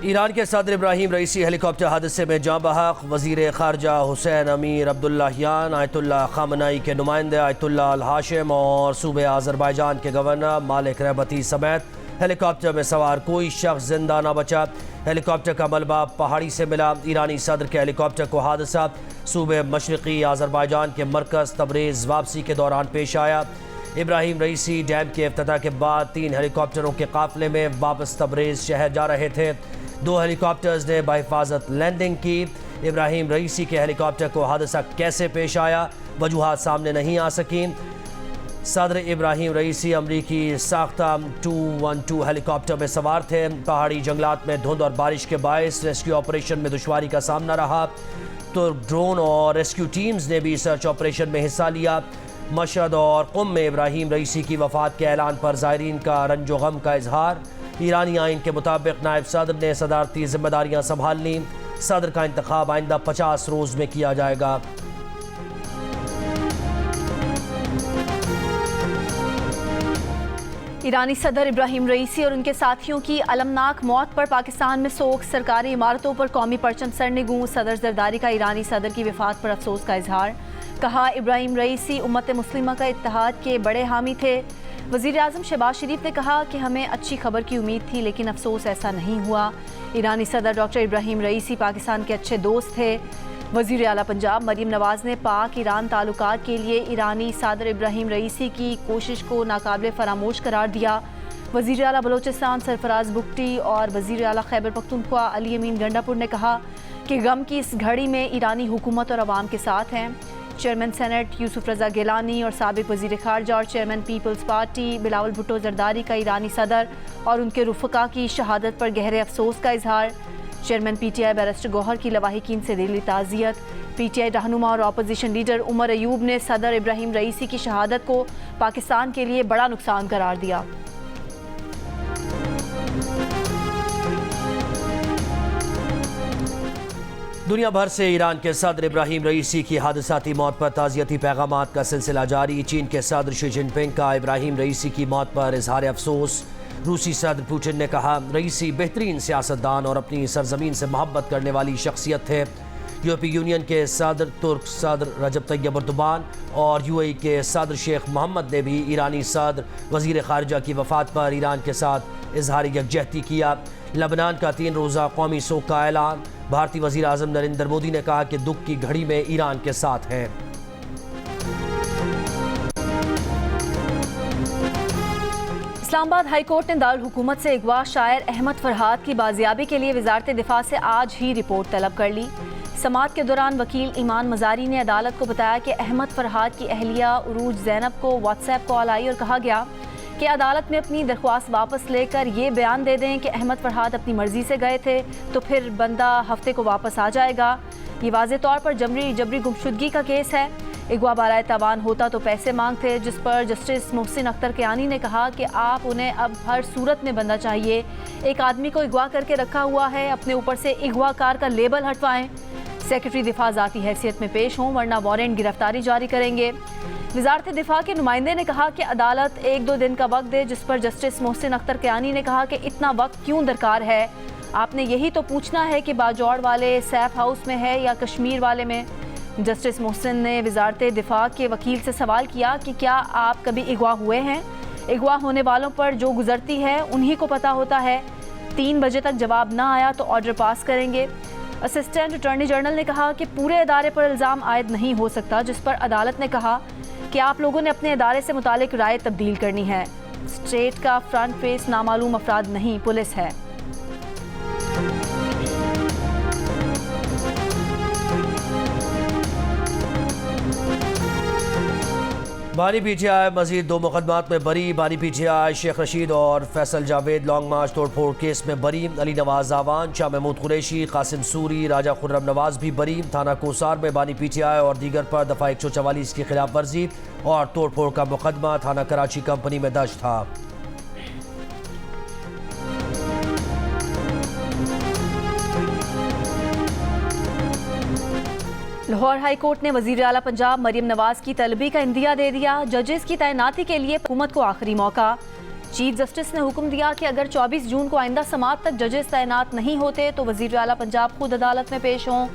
Iran के सदर इब्राहिम रईसी helicopter हादसे में जाँ बहक। वज़ीर ख़ारजा हुसैन अमीर अब्दुल्लाहियान, आयतुल्लाह ख़ामनई के नुमाइंदे आयतुल्लाह अल हाशिम और सूबे आज़रबाईजान के गवर्नर मालिक रहबती समेत हेलीकॉप्टर में सवार कोई शख्स जिंदा न बचा। हेलीकॉप्टर का मलबा पहाड़ी से मिला। ईरानी सदर के हेलीकॉप्टर को हादसा सूबे मशरक़ी आज़रबाईजान के मरकज़ तबरेज़ वापसी के दौरान पेश आया। इब्राहिम रईसी डैम के इफ्तिताह के बाद 3 हेलीकॉप्टरों के काफ़िले में वापस तबरेज़ शहर जा रहे थे। 2 हेलीकॉप्टर्स ने बहिफाजत लैंडिंग की। इब्राहिम रईसी के हेलीकॉप्टर को हादसा कैसे पेश आया, वजूहात सामने नहीं आ सकी। सदर इब्राहिम रईसी अमरीकी साख्ता 212 हेलीकॉप्टर में सवार थे। पहाड़ी जंगलात में धुंध और बारिश के बायस रेस्क्यू ऑपरेशन में दुश्वारी का सामना रहा, तो ड्रोन और रेस्क्यू टीम्स ने भी सर्च ऑपरेशन में हिस्सा लिया। मशहद और कुम में इब्राहिम रईसी की वफ़ात के ऐलान पर ज़ायरीन का रंजो गम का इजहार। ईरानी आइन के मुताबिक नायब सदर ने सदारती जिम्मेदारियाँ संभाल लीं। सदर का इंतखाब आइंदा 50 रोज़ में किया जाएगा। ईरानी सदर इब्राहिम रईसी और उनके साथियों की अलमनाक मौत पर पाकिस्तान में सोग। सरकारी इमारतों पर कौमी परचम सड़ने गूंज। सदर जरदारी का ईरानी सदर की वफ़ात पर अफसोस का इजहार। कहा, इब्राहिम रईसी उम्मत मुस्लिमा का इत्तेहाद के बड़े हामी थे। वज़ीर आज़म शहबाज शरीफ ने कहा कि हमें अच्छी खबर की उम्मीद थी, लेकिन अफसोस ऐसा नहीं हुआ। ईरानी सदर डॉक्टर इब्राहिम रईसी पाकिस्तान के अच्छे दोस्त थे। वज़ीर आला पंजाब मरीम नवाज़ ने पाक ईरान ताल्लुकात के लिए ईरानी सदर इब्राहिम रईसी की कोशिश को नाकाबिले फरामोश करार दिया। वज़ीर आला बलोचिस्तान सरफराज बुगटी और वज़ीर आला खैबर पख्तूनख्वा अली अमीन गंडापुर ने कहा कि गम की इस घड़ी में ईरानी हुकूमत और अवाम के साथ हैं। चेयरमैन सेनेट यूसुफ रज़ा गिलानी और साबिक वज़ीर ख़ारजा और चेयरमैन पीपल्स पार्टी बिलावल भुट्टो जरदारी का ईरानी सदर और उनके रुफ़का की शहादत पर गहरे अफसोस का इजहार। चेयरमैन PTI बैरिस्टर गौहर की लवाहिकीन से दिली ताज़ियत। PTI रहनुमा और अपोजिशन लीडर उमर अयूब ने सदर इब्राहिम रईसी की शहादत को पाकिस्तान के लिए बड़ा नुकसान करार दिया। दुनिया भर से ईरान के सदर इब्राहिम रईसी की हादसाती मौत पर ताज़ियती पैगामात का सिलसिला जारी। चीन के सदर शी जिनपिंग का इब्राहिम रईसी की मौत पर इजहार अफसोस। रूसी सदर पुतिन ने कहा, रईसी बेहतरीन सियासतदान और अपनी सरजमीन से मोहब्बत करने वाली शख्सियत थे। यूरोपीय यूनियन के सदर तुर्क सदर रजब तैयब एर्दोगान और UAE के सदर शेख मोहम्मद ने भी ईरानी सदर वज़ीर ख़ारजा की वफ़ात पर ईरान के साथ इजहार यकजहती किया। लबनान का 3 रोज़ा कौमी सोग का ऐलान। भारतीय वज़ीर आज़म नरेंद्र मोदी ने कहा कि दुख की घड़ी में ईरान के साथ हैं। इस्लामाबाद हाई कोर्ट ने दारुल हुकूमत से अगवा शायर अहमद फरहाद की बाजियाबी के लिए वज़ारत दिफा से आज ही रिपोर्ट तलब कर ली। समाअत के दौरान वकील ईमान मज़ारी ने अदालत को बताया कि अहमद फरहाद की अहलिया उरूज ज़ैनब को व्हाट्सएप कॉल आई और कहा गया कि अदालत में अपनी दरख्वास्त वापस लेकर ये बयान दे दें कि अहमद फरहाद अपनी मर्ज़ी से गए थे तो फिर बंदा हफ्ते को वापस आ जाएगा। ये वाज़े तौर पर जबरी गुमशुदगी का केस है। अगवा बाराए तावान होता तो पैसे मांगते, जिस पर जस्टिस मोहसिन अख्तर कियानी ने कहा कि आप उन्हें अब हर सूरत में बंदा चाहिए। एक आदमी को अगवा करके रखा हुआ है, अपने ऊपर से अगवाकार का लेबल हटवाएं। सेक्रेटरी दिफा ज़ाती हैसियत में पेश हों, वरना वारंट गिरफ्तारी जारी करेंगे। वज़ारत दिफा के नुमाइंदे ने कहा कि अदालत 1-2 दिन का वक्त दे, जिस पर जस्टिस मोहसिन अख्तर कियानी ने कहा कि इतना वक्त क्यों दरकार है, आपने यही तो पूछना है कि बाजौड़ वाले सैफ हाउस में है या कश्मीर वाले में। जस्टिस मोहसिन ने वज़ारत दिफा के वकील से सवाल किया कि क्या आप कभी अगवा हुए हैं? अगवा होने वालों पर जो गुजरती है उन्हीं को पता होता है। 3 बजे तक जवाब ना आया तो ऑर्डर पास करेंगे। असिस्टेंट अटॉर्नी जनरल ने कहा कि पूरे अदारे पर इल्ज़ाम आयद नहीं हो सकता, जिस पर अदालत ने कहा कि आप लोगों ने अपने अदारे से मुतालिक राय तब्दील करनी है। स्टेट का फ्रंट फेस नामालूम अफराद नहीं, पुलिस है। बानी PTI मजीद 2 मुकदमात में बरी। बानी PTI शेख रशीद और फैसल जावेद लॉन्ग मार्च तोड़फोड़ केस में बरी। अली नवाज आवान, शाह महमूद कुरैशी, कासिम सूरी, राजा खुर्रम नवाज भी बरी। थाना कोसार में बानी PTI और दीगर पर दफ़ा 144 की खिलाफ वर्जी और तोड़फोड़ का मुकदमा थाना कराची कंपनी में दर्ज था। लाहौर हाई कोर्ट ने वज़ीर आला पंजाब मरीम नवाज की तलबी का इंदिया दे दिया। जजेस की तैनाती के लिए हुकूमत को आखिरी मौका। चीफ जस्टिस ने हुक्म दिया कि अगर 24 जून को आइंदा समाअत तक जजेस तैनात नहीं होते तो वजीर आला पंजाब खुद अदालत में पेश हों।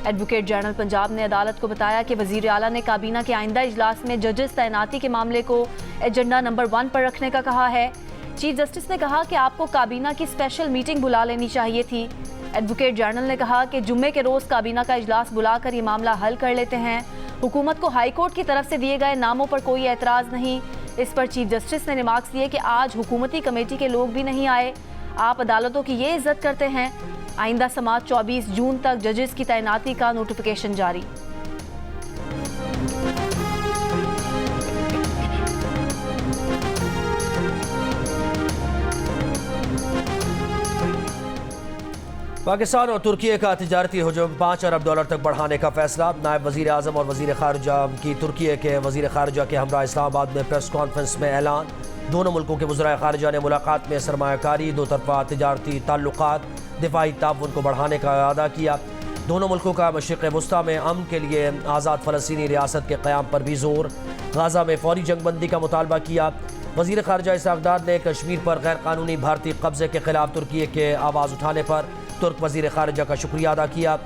एडवोकेट जनरल पंजाब ने अदालत को बताया कि वजीर आला ने काबीना के आइंदा इजलास में जजेस तैनाती के मामले को एजेंडा नंबर 1 पर रखने का कहा है। चीफ जस्टिस ने कहा कि आपको काबीना की स्पेशल मीटिंग बुला लेनी चाहिए थी। एडवोकेट जनरल ने कहा कि जुम्मे के रोज काबीना का इजलास बुलाकर ये मामला हल कर लेते हैं। हुकूमत को हाई कोर्ट की तरफ से दिए गए नामों पर कोई एतराज नहीं। इस पर चीफ जस्टिस ने रिमार्क्स दिए कि आज हुकूमती कमेटी के लोग भी नहीं आए। आप अदालतों की ये इज्जत करते हैं। आइंदा समाअत 24 जून तक जजेस की तैनाती का नोटिफिकेशन जारी। पाकिस्तान और तुर्की का तिजारती हुजूम $5 अरब तक बढ़ाने का फैसला। नायब वजीर आज़म और वजीर खारजा की तुर्की के वजीर खारजा के हमरा इस्लामाबाद में प्रेस कॉन्फ्रेंस में ऐलान। दोनों मुल्कों के वज़राए खारजा ने मुलाकात में सरमायाकारी, दो तरफा तिजारती ताल्लुकात, दिफाई ताउन को बढ़ाने का इरादा किया। दोनों मुल्कों का मशरिक़ वस्ती में अमन के लिए आज़ाद फ़लस्तीनी रियासत के क़याम पर भी जोर। गाज़ा में फौरी जंगबंदी का मुतालबा किया। वज़ीर खारजा इसहाक़ ने कश्मीर पर गैर कानूनी भारतीय कब्ज़े के खिलाफ तुर्की के आवाज़ उठाने पर तुर्क वज़ीर खारजा का शुक्रिया अदा किया।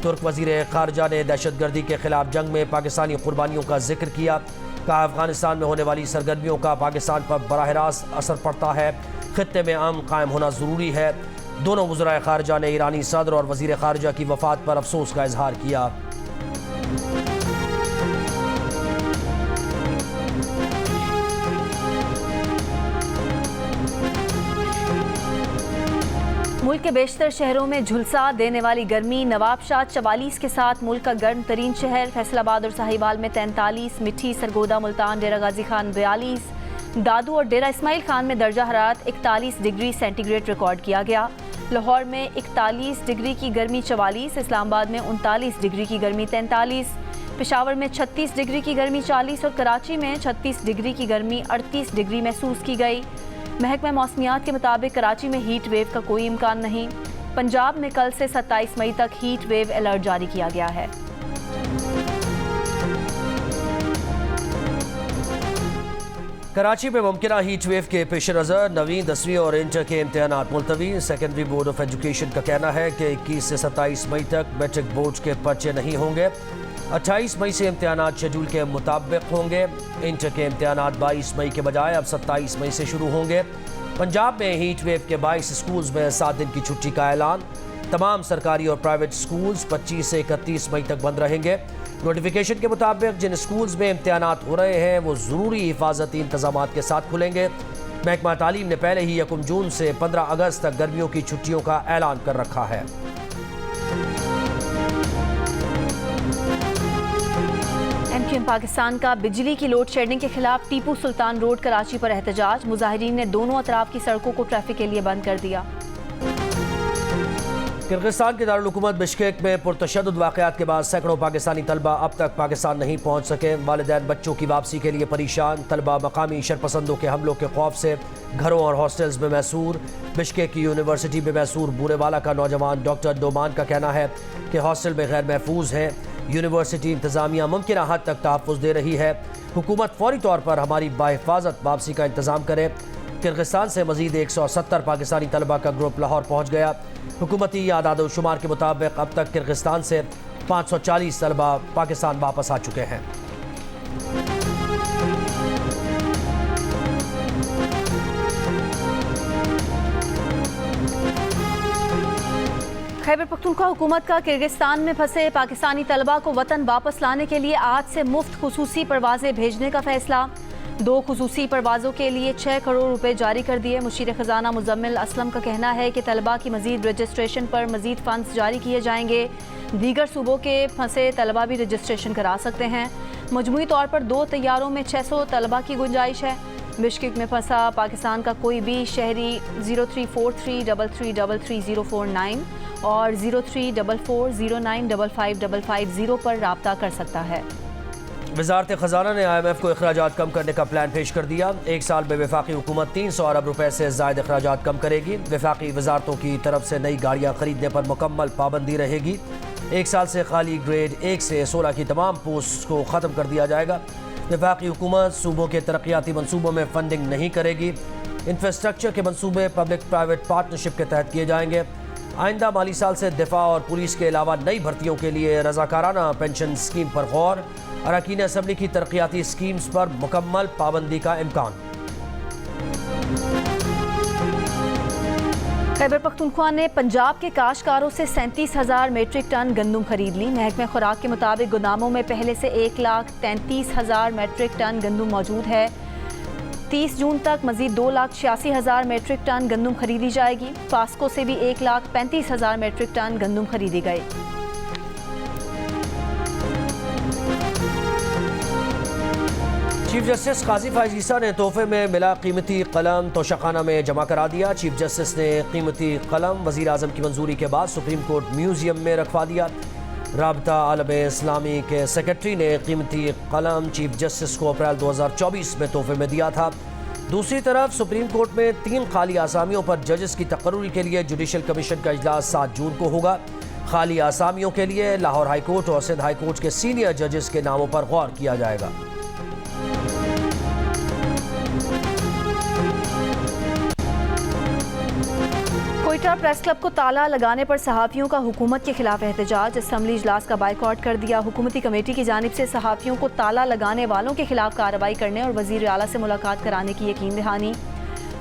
तुर्क वज़ीर खारजा ने दहशतगर्दी के खिलाफ जंग में पाकिस्तानी कुर्बानियों का जिक्र किया। कहा अफ़गानिस्तान में होने वाली सरगर्मियों का पाकिस्तान पर बराह रास्त असर पड़ता है। खित्ते में अमन कायम होना ज़रूरी है। दोनों वज़राए खारजा ने ईरानी सदर और वज़ीर खारजा की वफ़ात पर अफसोस का इजहार किया। मुल्क के बेशतर शहरों में झुलसा देने वाली गर्मी। नवाबशाह 44 के साथ मुल्क का गर्म तरीन शहर। फैसलाबाद और साहिवाल में 43, मिठी, सरगोदा, मुल्तान, डेरा गाजी खान 42, दादू और डेरा इस्माइल खान में दर्जा हरारत 41 डिग्री सेंटीग्रेड रिकॉर्ड किया गया। लाहौर में 41 डिग्री की गर्मी 44, इस्लामाबाद में 39 डिग्री की गर्मी 43, पेशावर में 36 डिग्री की गर्मी 40 और कराची में 36 डिग्री की गर्मी 38 डिग्री महसूस की गई। महकमा मौसमियात के मुताबिक कराची में हीट वेव का कोई इम्कान नहीं। पंजाब में कल से 27 मई तक हीट वेव अलर्ट जारी किया गया है। कराची में मुमकिना हीट वेव के पेश नज़र 9वीं, 10वीं और इंटर के इम्तहानात मुलतवी। सेकेंडरी बोर्ड ऑफ एजुकेशन का कहना है कि 21 से 27 मई तक मैट्रिक बोर्ड के पर्चे नहीं होंगे। 28 मई से इम्तहानात शेड्यूल के मुताबिक होंगे। इंटर के इम्तहानात 22 मई के बजाय अब 27 मई से शुरू होंगे। पंजाब में हीट वेव के 22 स्कूल्स में 7 दिन की छुट्टी का ऐलान। तमाम सरकारी और प्राइवेट स्कूल्स 25 से 31 मई तक बंद रहेंगे। नोटिफिकेशन के मुताबिक जिन स्कूल्स में इम्तहानात हो रहे हैं वो ज़रूरी हिफाजती इंतजामात के साथ खुलेंगे। महकमा तालीम ने पहले ही 1 जून से 15 अगस्त तक गर्मियों की छुट्टियों का ऐलान कर रखा है। एमक्यूएम पाकिस्तान का बिजली की लोड शेडिंग के खिलाफ टीपू सुल्तान रोड कराची पर एहतजाज। मुजाहिरीन ने दोनों अतराफ की सड़कों को ट्रैफिक के लिए बंद कर दिया। किर्गिस्तान के दारुल हुकूमत बिश्केक में पुरतशद्दुद वाक़यात के बाद सैकड़ों पाकिस्तानी तलबा अब तक पाकिस्तान नहीं पहुँच सके। वालिदैन बच्चों की वापसी के लिए परेशान। तलबा मकामी शरपसंदों के हमलों के खौफ से घरों और हॉस्टल्स में मैसूर। बिश्केक की यूनिवर्सिटी में मैसूर बूरेवाला का नौजवान डॉक्टर डोमान का कहना है कि हॉस्टल में गैर महफूज हैं। यूनिवर्सिटी इंतज़ामिया मुमकिन हद तक तहफ़्फ़ुज़ दे रही है। हुकूमत फौरी तौर पर हमारी बाहिफाजत वापसी का इंतज़ाम करे। किर्गिस्तान से मज़ीद 170 पाकिस्तानी तलबा का ग्रुप लाहौर पहुँच गया। हुकूमती आदाद व शुमार के मुताबिक अब तक किर्गिस्तान से 540 तलबा पाकिस्तान वापस आ चुके हैं। खैबर पख्तूनख्वा हुकूमत का किर्गिस्तान में फंसे पाकिस्तानी तलबा को वतन वापस लाने के लिए आज से मुफ्त खुसूसी परवाजें भेजने का फैसला। 2 खुसूसी परवाज़ों के लिए 6 करोड़ रुपए जारी कर दिए। मुशीर ख़जाना मुजम्मिल असलम का कहना है कि तलबा की मज़ीद रजिस्ट्रेशन पर मज़ीद फ़ंड्स जारी किए जाएंगे। दीगर सूबों के फंसे तलबा भी रजिस्ट्रेशन करा सकते हैं। मजमूई तौर पर 2 तैयारों में 600 तलबा की गुंजाइश है। बिश्केक में फंसा पाकिस्तान का कोई भी शहरी 0343333049 और 0344095550 पर रब्ता कर सकता है। वज़ारत ख़जाना ने IMF को अखराजात कम करने का प्लान पेश कर दिया। 1 साल में वफाकी हुकूमत 300 अरब रुपए से ज़ायद अखराजात कम करेगी। वफाकी वजारतों की तरफ से नई गाड़ियाँ खरीदने पर मुकम्मल पाबंदी रहेगी। 1 साल से खाली ग्रेड 1 से 16 की तमाम पोस्ट को ख़त्म कर दिया जाएगा। वफाकी हुकूमत सूबों के तरक्याती मनसूबों में फंडिंग नहीं करेगी। इंफ्रास्ट्रक्चर के मंसूबे पब्लिक प्राइवेट पार्टनरशिप के तहत किए जाएंगे। आइंदा माली साल से दिफा और पुलिस के अलावा नई भर्तियों के लिए रजाकाराना पेंशन स्कीम पर गौर। अरकान असम्बली की तरक्याती स्कीम्स पर मुकम्मल पाबंदी का इम्कान। खैबर पख्तूनख्वा ने पंजाब के काश्तकारों से 37,000 मीट्रिक टन गंदम खरीद ली। महकमे खुराक के मुताबिक गोदामों में पहले से 1,33,000 मीट्रिक टन गंदम मौजूद है। 30 जून तक मजीद 2,86,000 मीट्रिक टन गंदम खरीदी जाएगी। फास्को से भी 1,35,000 मीट्रिक टन गंदम खरीदी गई। चीफ जस्टिस काजी फाइज ईसा ने तोहफे में मिला कीमती कलम तोशाखाना में जमा करा दिया। चीफ जस्टिस ने कीमती कलम वज़ीर आज़म की मंजूरी के बाद सुप्रीम कोर्ट म्यूजियम में रखवा दिया। राबता आलम इस्लामी के सेक्रेटरी ने कीमती कलम चीफ जस्टिस को अप्रैल 2024 में तोहफे में दिया था। दूसरी तरफ सुप्रीम कोर्ट में 3 खाली आसामियों पर जजेस की तकर्रुरी के लिए जुडिशल कमीशन का इजलास 7 जून को होगा। खाली आसामियों के लिए लाहौर हाई कोर्ट और सिंध हाई कोर्ट के सीनियर जजेस के नामों पर गौर किया जाएगा। कोयटा प्रेस क्लब को ताला लगाने पर सहाफ़ियों का हुकूमत के खिलाफ एहतजाज। असम्बली इजलास का बाइकआउट कर दिया। हुकूमती कमेटी की जानिब से सहाफ़ियों को ताला लगाने वालों के खिलाफ कार्रवाई करने और वज़ीर आला से मुलाकात कराने की यकीन दहानी।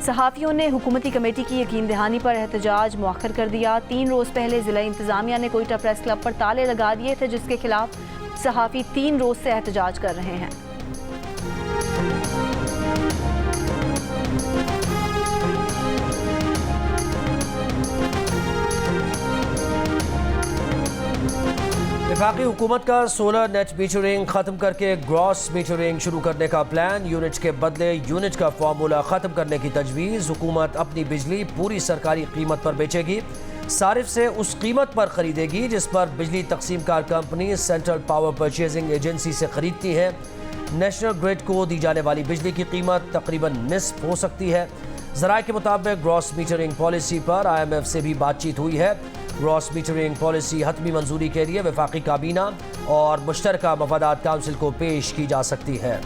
सहाफ़ियों ने हुकूमती कमेटी की यकीन दहानी पर एहतजाज मुअख्खर कर दिया। 3 रोज़ पहले ज़िला इंतज़ामिया ने कोयटा प्रेस क्लब पर ताले लगा दिए थे, जिसके खिलाफ सहाफ़ी 3 रोज़ से एहतजाज कर रहे हैं। वफाकी हुकूमत का सोलर नेट मीटरिंग खत्म करके ग्रॉस मीटरिंग शुरू करने का प्लान। यूनिट के बदले यूनिट का फार्मूला खत्म करने की तजवीज़। हुकूमत अपनी बिजली पूरी सरकारी कीमत पर बेचेगी। सारिफ से उस कीमत पर खरीदेगी जिस पर बिजली तकसीम car company central power purchasing agency से खरीदती है। नेशनल ग्रिड को दी जाने वाली बिजली की कीमत तकरीबन निस्फ हो सकती है। ज़राए के मुताबिक ग्रॉस मीटरिंग पॉलिसी पर IMF से भी बातचीत हुई है। ग्रॉस मीटरिंग पॉलिसी हतमी मंजूरी के लिए वफाकी काबीना और मुश्तरका मफादात काउंसिल को पेश की जा सकती है।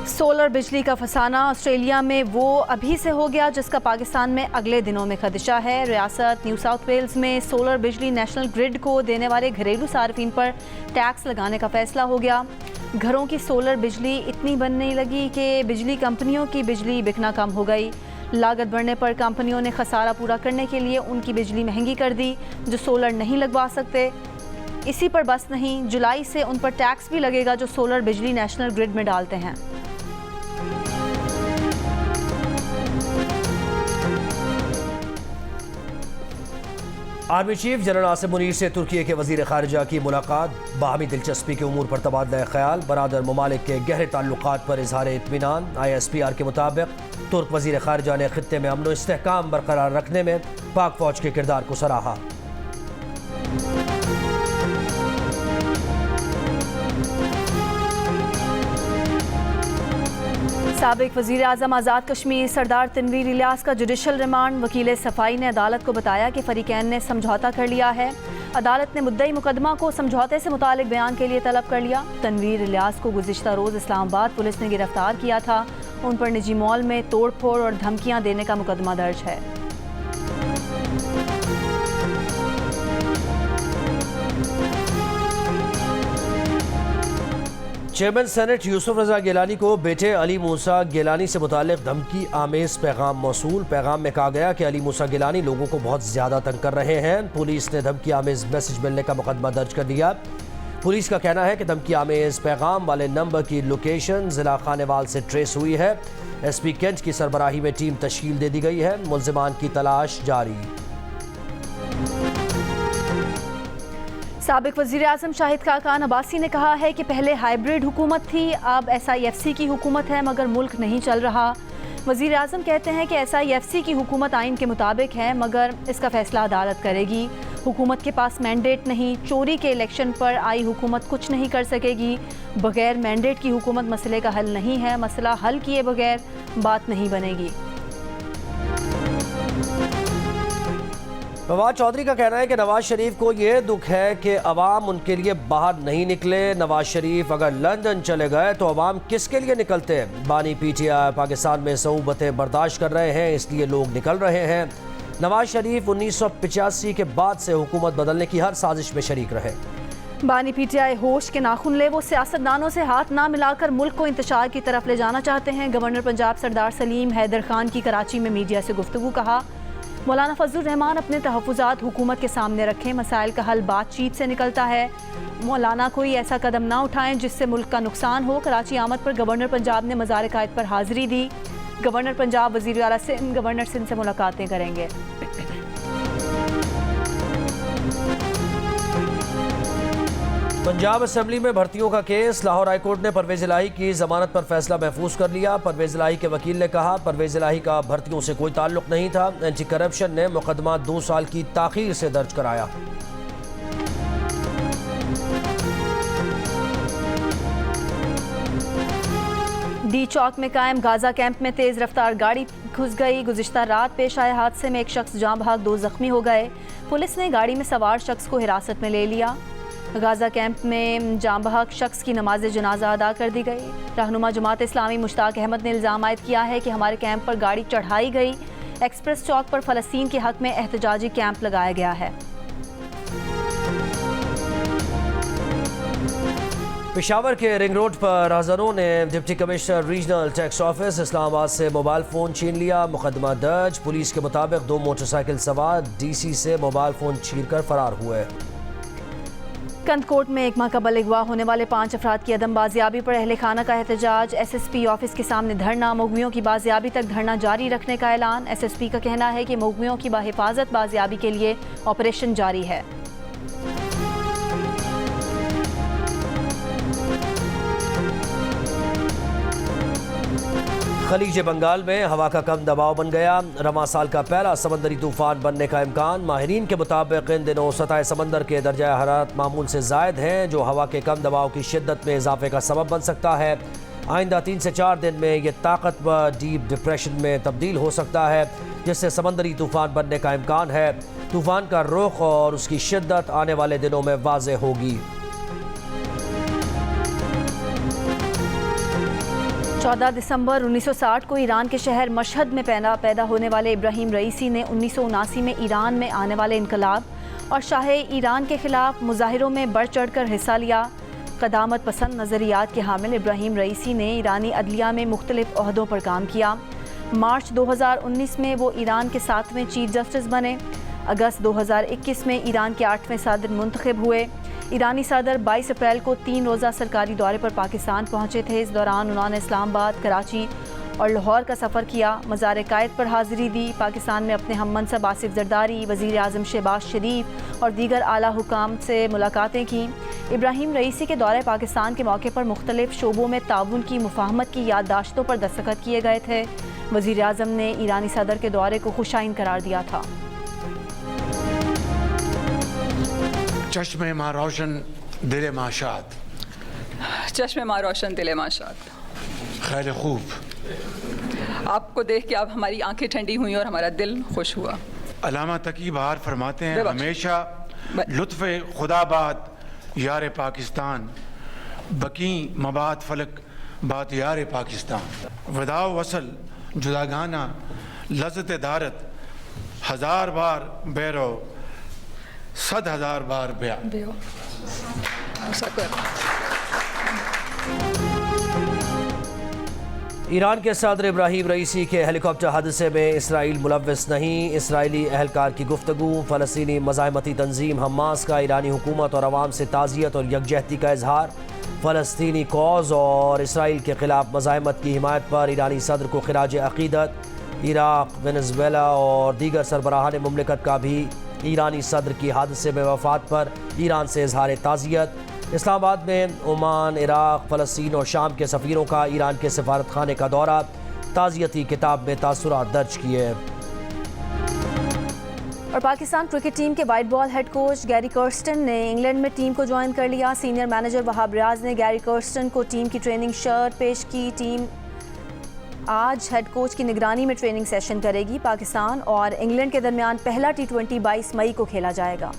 सोलर बिजली का फसाना ऑस्ट्रेलिया में वो अभी से हो गया जिसका पाकिस्तान में अगले दिनों में खदशा है। रियासत न्यू साउथ वेल्स में सोलर बिजली नेशनल ग्रिड को देने वाले घरेलू सार्फिन पर टैक्स लगाने का फैसला हो गया। घरों की सोलर बिजली इतनी बनने लगी कि बिजली कंपनियों की बिजली बिकना कम हो गई। लागत बढ़ने पर कंपनियों ने खसारा पूरा करने के लिए उनकी बिजली महंगी कर दी, जो सोलर नहीं लगवा सकते। इसी पर बस नहीं, जुलाई से उन पर टैक्स भी लगेगा जो सोलर बिजली नेशनल ग्रिड में डालते हैं। Army chief general Asim Munir से तुर्की के वजीर खारजा की मुलाकात। बाहमी दिलचस्पी के उमूर पर तबादला ख्याल। बरादर ममालिक के गहरे ताल्लुकात पर इजहार इत्मीनान। ISPR के मुताबिक तुर्क वजीर खारजा ने खित्ते में अमन व इस्तेहकाम बरकरार रखने में पाक फौज के किरदार को सराहा। साबिक वज़ीर आज़म आज़ाद कश्मीर सरदार तनवीर इलियास का जुडिशल रिमांड। वकील सफाई ने अदालत को बताया कि फरीकैन ने समझौता कर लिया है। अदालत ने मुद्दई मुकदमा को समझौते से मुतालिक बयान के लिए तलब कर लिया। तनवीर इलियास को गुज़िश्ता रोज़ इस्लामाबाद पुलिस ने गिरफ्तार किया था। उन पर निजी मॉल में तोड़ फोड़ और धमकियां देने का मुकदमा दर्ज है। चेयरमैन सेनेट यूसुफ रजा गिलानी को बेटे अली मूसा गिलानी से मुतालिक धमकी आमेज पैगाम मौसूल। पैगाम में कहा गया कि अली मूसा गिलानी लोगों को बहुत ज़्यादा तंग कर रहे हैं। पुलिस ने धमकी आमेज मैसेज मिलने का मुकदमा दर्ज कर दिया। पुलिस का कहना है कि धमकी आमेज पैगाम वाले नंबर की लोकेशन ज़िला खानेवाल से ट्रेस हुई है। SP कैंट की सरबराही में टीम तश्कील दे दी गई है। मुल्ज़िमान की तलाश जारी। साबिक वज़ीर आज़म शाहिद खाकान अब्बासी ने कहा है कि पहले हाइब्रिड हुकूमत थी, अब SIFC की हुकूमत है, मगर मुल्क नहीं चल रहा। वज़ीर आज़म कहते हैं कि SIFC की हुकूमत आइन के मुताबिक है, मगर इसका फैसला अदालत करेगी। हुकूमत के पास मैंडेट नहीं। चोरी के इलेक्शन पर आई हुकूमत कुछ नहीं कर सकेगी। बगैर मैंडेट की हुकूमत मसले का हल नहीं है। मसला हल किए बगैर बात नहीं बनेगी। फवाद चौधरी का कहना है कि नवाज शरीफ को ये दुख है कि अवाम उनके लिए बाहर नहीं निकले। नवाज शरीफ अगर लंदन चले गए तो अवाम किसके लिए निकलते हैं? बानी पीटीआई पाकिस्तान में सऊबतें बर्दाश्त कर रहे हैं, इसलिए लोग निकल रहे हैं। नवाज शरीफ 1985 के बाद से हुकूमत बदलने की हर साजिश में शरीक रहे। बानी पीटीआई होश के नाखून ले, वो सियासतदानों से हाथ ना मिलाकर मुल्क को इंतशार की तरफ ले जाना चाहते हैं। गवर्नर पंजाब सरदार सलीम हैदर खान की कराची में मीडिया से गुफ्तगू। कहा, मौलाना फजलुर रहमान अपने तहफ़्फ़ुज़ात हुकूमत के सामने रखें, मसाइल का हल बातचीत से निकलता है। मौलाना कोई ऐसा कदम ना उठाएं जिससे मुल्क का नुकसान हो। कराची आमद पर गवर्नर पंजाब ने मज़ार कायद पर हाज़िरी दी। गवर्नर पंजाब वज़ीर आला सिंध गवर्नर सिंध से मुलाकातें करेंगे। पंजाब असेंबली में भर्तियों का केस। लाहौर हाईकोर्ट ने परवेज़ इलाही की जमानत पर फैसला महफूज कर लिया। परवेज़ इलाही के वकील ने कहा, परवेज़ इलाही का भर्तियों से कोई ताल्लुक नहीं था। एंटी करप्शन ने मुकदमा 2 साल की ताख़ीर से दर्ज कराया। डी चौक में कायम गाजा कैंप में तेज़ रफ्तार गाड़ी घुस गई। गुज़िश्ता रात पेश आए हादसे में एक शख्स जाँ बहक, 2 ज़ख्मी हो गए। पुलिस ने गाड़ी में सवार शख्स को हिरासत में ले लिया। गाजा कैंप में जाँ बहक शख्स की नमाज जनाजा अदा कर दी गई। रहनुमा जमात इस्लामी मुश्ताक अहमद ने इल्ज़ाम आयद किया है कि हमारे कैंप पर गाड़ी चढ़ाई गई। एक्सप्रेस चौक पर फ़लस्तीन के हक़ में एहतजाजी कैंप लगाया गया है। पेशावर के रिंग रोड पर राहज़नों ने deputy commissioner regional tax office Islamabad से मोबाइल फ़ोन छीन लिया। मुकदमा दर्ज। पुलिस के मुताबिक 2 मोटरसाइकिल सवार DC से मोबाइल फ़ोन छीन कर फरार हुए। कंदकोट में एक माह कबल अगवा होने वाले 5 अफराद की अदम बाजियाबी पर अहले खाना का एहतजाज। SSP ऑफिस के सामने धरना। मुगवियों की बाजियाबी तक धरना जारी रखने का ऐलान। SSP का कहना है कि मुगवियों की बाहिफाजत बाजियाबी के लिए ऑपरेशन जारी है। खलीज बंगाल में हवा का कम दबाव बन गया। रवां साल का पहला समंदरी तूफान बनने का इम्कान। माहिरीन के मुताबिक इन दिनों सतह समंदर के दर्जा हरारत मामूल से ज़ायद हैं, जो हवा के कम दबाव की शिद्दत में इजाफे का सबब बन सकता है। आइंदा 3 से 4 दिन में यह ताकतवर डीप डिप्रेशन में तब्दील हो सकता है, जिससे समंदरी तूफान बनने का इम्कान है। तूफान का रुख और उसकी शिद्दत आने वाले दिनों में वाज़ेह होगी। 14 दिसंबर 1960 को ईरान के शहर मशहद में पैदा होने वाले इब्राहिम रईसी ने 1979 में ईरान में आने वाले इनकलाब और शाह ईरान के खिलाफ मुजाहिरों में बढ़ चढ़ कर हिस्सा लिया। क़दामत पसंद नज़रियात के हामिल इब्राहिम रईसी ने ईरानी अदलिया में मुख्तलिफ ओहदों पर काम किया। मार्च 2019 में वो ईरान के 7वें चीफ जस्टिस बने। अगस्त 2021 में ईरान के 8वें सदर मुंतखब हुए। ईरानी सदर 22 अप्रैल को 3 रोज़ा सरकारी दौरे पर पाकिस्तान पहुँचे थे। इस दौरान उन्होंने इस्लामाबाद, कराची और लाहौर का सफ़र किया। मज़ार कायद पर हाज़िरी दी। पाकिस्तान में अपने हम मनसब आसिफ जरदारी, वज़ीर आज़म शहबाज शरीफ और दीगर आला हुकाम से मुलाकातें की। इब्राहिम रईसी के दौरे पाकिस्तान के मौके पर मुख्तलिफ शोबों में ताउन की मुफाहमत की याददाश्तों पर दस्तखत किए गए थे। वज़ीर आज़म ने ईरानी सदर के दौरे को खुशाइन करार दिया था। चश्मे माँ रोशन दिल माशात, चश्मे माँ रोशन दिल माशात। खैर खूब, आपको देख के अब हमारी आंखें ठंडी हुई और हमारा दिल खुश हुआ। अलामा तकी बहार फरमाते हैं, हमेशा लुत्फ़े खुदाबाद यार पाकिस्तान, बकी मबाद फलक बात यार पाकिस्तान। वदाव वसल जुदागाना लज़्ज़त दारत, 1000 बार बैरो 100,000 बार ब्या। ईरान के सदर इब्राहिम रईसी के हेलीकॉप्टर हादसे में इसराइल मुलव्वस नहीं। इसराइली अहलकार की गुफ्तगू। फ़लस्तीनी मज़ाहमती तंजीम हमास का ईरानी हुकूमत और अवाम से ताज़ियत और यकजहती का इजहार। फ़लस्तीनी कौज़ और इसराइल के ख़िलाफ़ मज़ाहमत की हिमायत पर ईरानी सदर को खिराज अक़ीदत। इराक़, वेनेज़ुएला और दीगर सरबराहान मुमलिकत का भी ईरानी सदर की हादसे में वफ़ात पर ईरान से इजहार ताज़ियत। इस्लामाबाद में ओमान, इराक़, फ़लस्तीन और शाम के सफ़ीरों का ईरान के सफारत खाने का दौरा। ताज़ियती किताब में तासुरात दर्ज किए। और पाकिस्तान क्रिकेट टीम के white ball head coach Gary Kirsten ने इंग्लैंड में टीम को ज्वाइन कर लिया। सीनियर मैनेजर वहाब रियाज ने गैरी कर्स्टन को टीम की ट्रेनिंग शर्ट पेश की। टीम आज हेड कोच की निगरानी में ट्रेनिंग सेशन करेगी। पाकिस्तान और इंग्लैंड के दरमियान पहला T20 22 मई को खेला जाएगा।